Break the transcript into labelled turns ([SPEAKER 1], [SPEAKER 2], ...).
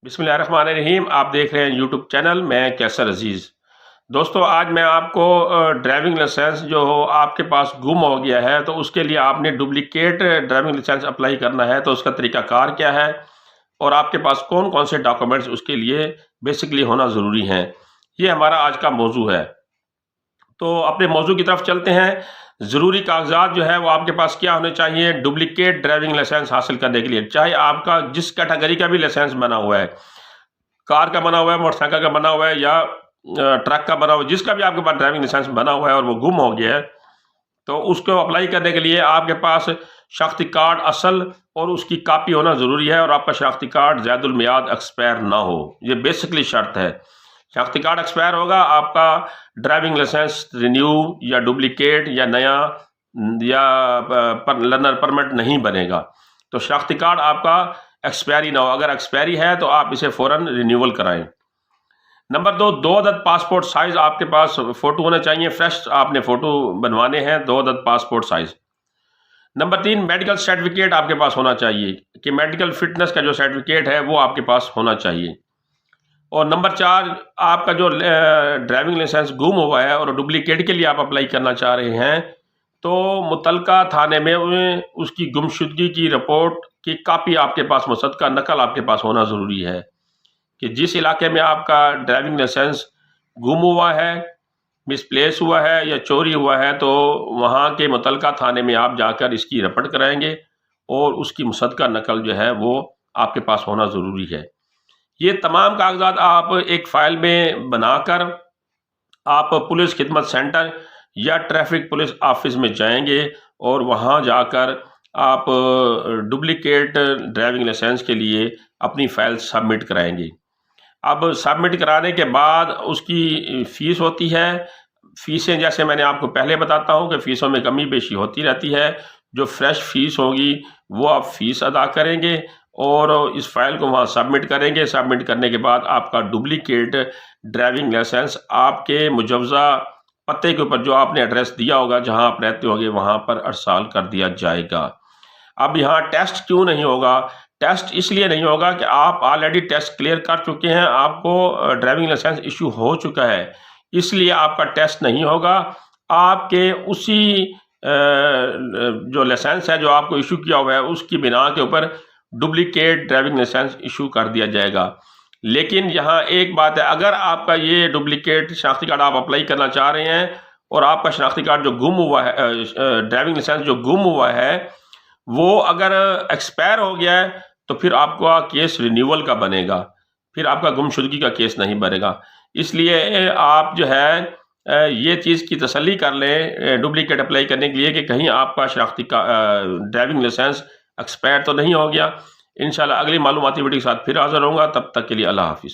[SPEAKER 1] بسم اللہ الرحمن الرحیم، آپ دیکھ رہے ہیں یوٹیوب چینل میں کیسر عزیز۔ دوستو آج میں آپ کو ڈرائیونگ لائسنس جو آپ کے پاس گم ہو گیا ہے تو اس کے لیے آپ نے ڈپلیکیٹ ڈرائیونگ لائسنس اپلائی کرنا ہے تو اس کا طریقہ کار کیا ہے اور آپ کے پاس کون کون سے ڈاکومنٹس اس کے لیے بیسکلی ہونا ضروری ہیں، یہ ہمارا آج کا موضوع ہے۔ تو اپنے موضوع کی طرف چلتے ہیں۔ ضروری کاغذات جو ہے وہ آپ کے پاس کیا ہونے چاہیے ڈپلیکیٹ ڈرائیونگ لائسنس حاصل کرنے کے لیے، چاہے آپ کا جس کیٹیگری کا بھی لائسنس بنا ہوا ہے، کار کا بنا ہوا ہے، موٹر سائیکل کا بنا ہوا ہے یا ٹرک کا بنا ہوا ہے، جس کا بھی آپ کے پاس ڈرائیونگ لائسنس بنا ہوا ہے اور وہ گم ہو گیا ہے تو اس کو اپلائی کرنے کے لیے آپ کے پاس شناختی کارڈ اصل اور اس کی کاپی ہونا ضروری ہے، اور آپ کا شناختی کارڈ زائد المیعاد ایکسپائر نہ ہو، یہ بیسکلی شرط ہے۔ شناختی کارڈ ایکسپائر ہوگا، آپ کا ڈرائیونگ لائسنس رینیو یا ڈپلیکیٹ یا نیا یا لرنر پرمٹ نہیں بنے گا۔ تو شناختی کارڈ آپ کا ایکسپائری نہ ہو، اگر ایکسپائری ہے تو آپ اسے فوراً رینیول کرائیں۔ نمبر 2 عدد پاسپورٹ سائز آپ کے پاس فوٹو ہونے چاہیے، فریش آپ نے فوٹو بنوانے ہیں، 2 عدد passport size. Number 3 medical certificate آپ کے پاس ہونا چاہیے کہ میڈیکل فٹنس کا جو سرٹیفکیٹ ہے وہ آپ کے پاس ہونا چاہیے۔ اور نمبر 4 آپ کا جو ڈرائیونگ لائسنس گم ہوا ہے اور ڈپلیکیٹ کے لیے آپ اپلائی کرنا چاہ رہے ہیں تو متعلقہ تھانے میں اس کی گمشدگی کی رپورٹ کی کاپی آپ کے پاس، مصدقہ نقل آپ کے پاس ہونا ضروری ہے کہ جس علاقے میں آپ کا ڈرائیونگ لائسنس گم ہوا ہے، مس پلیس ہوا ہے یا چوری ہوا ہے تو وہاں کے متعلقہ تھانے میں آپ جا کر اس کی رپورٹ کرائیں گے اور اس کی مصدقہ نقل جو ہے وہ آپ کے پاس ہونا ضروری ہے۔ یہ تمام کاغذات آپ ایک فائل میں بنا کر آپ پولیس خدمت سینٹر یا ٹریفک پولیس آفس میں جائیں گے اور وہاں جا کر آپ ڈپلیکیٹ ڈرائیونگ لائسنس کے لیے اپنی فائل سبمٹ کرائیں گے۔ اب سبمٹ کرانے کے بعد اس کی فیس ہوتی ہے، فیسیں جیسے میں نے آپ کو پہلے بتاتا ہوں کہ فیسوں میں کمی بیشی ہوتی رہتی ہے، جو فریش فیس ہوگی وہ آپ فیس ادا کریں گے اور اس فائل کو وہاں سبمٹ کریں گے۔ سبمٹ کرنے کے بعد آپ کا ڈپلیکیٹ ڈرائیونگ لائسنس آپ کے مجوزہ پتے کے اوپر جو آپ نے ایڈریس دیا ہوگا، جہاں آپ رہتے ہوگے، وہاں پر ارسال کر دیا جائے گا۔ اب یہاں ٹیسٹ کیوں نہیں ہوگا؟ ٹیسٹ اس لیے نہیں ہوگا کہ آپ آلریڈی ٹیسٹ کلیئر کر چکے ہیں، آپ کو ڈرائیونگ لائسنس ایشو ہو چکا ہے، اس لیے آپ کا ٹیسٹ نہیں ہوگا۔ آپ کے اسی جو لائسنس ہے جو آپ کو ایشو کیا ہوا ہے اس کی بنا کے اوپر ڈپلیکیٹ ڈرائیونگ لائسنس ایشو کر دیا جائے گا۔ لیکن یہاں ایک بات ہے، اگر آپ کا یہ ڈپلیکیٹ شناختی کارڈ آپ اپلائی کرنا چاہ رہے ہیں اور آپ کا شناختی کارڈ جو گم ہوا ہے، ڈرائیونگ لائسنس جو گم ہوا ہے وہ اگر ایکسپائر ہو گیا ہے تو پھر آپ کا کیس رینیول کا بنے گا، پھر آپ کا گمشدگی کا کیس نہیں بنے گا۔ اس لیے آپ جو ہے یہ چیز کی تسلی کر لیں ڈپلیکیٹ اپلائی کرنے کے لیے کہ کہیں آپ کا شناختی ڈرائیونگ لائسنس ایکسپائر تو نہیں ہو گیا۔ انشاءاللہ اگلی معلوماتی ویڈیو کے ساتھ پھر حاضر ہوں گا، تب تک کے لیے اللہ حافظ۔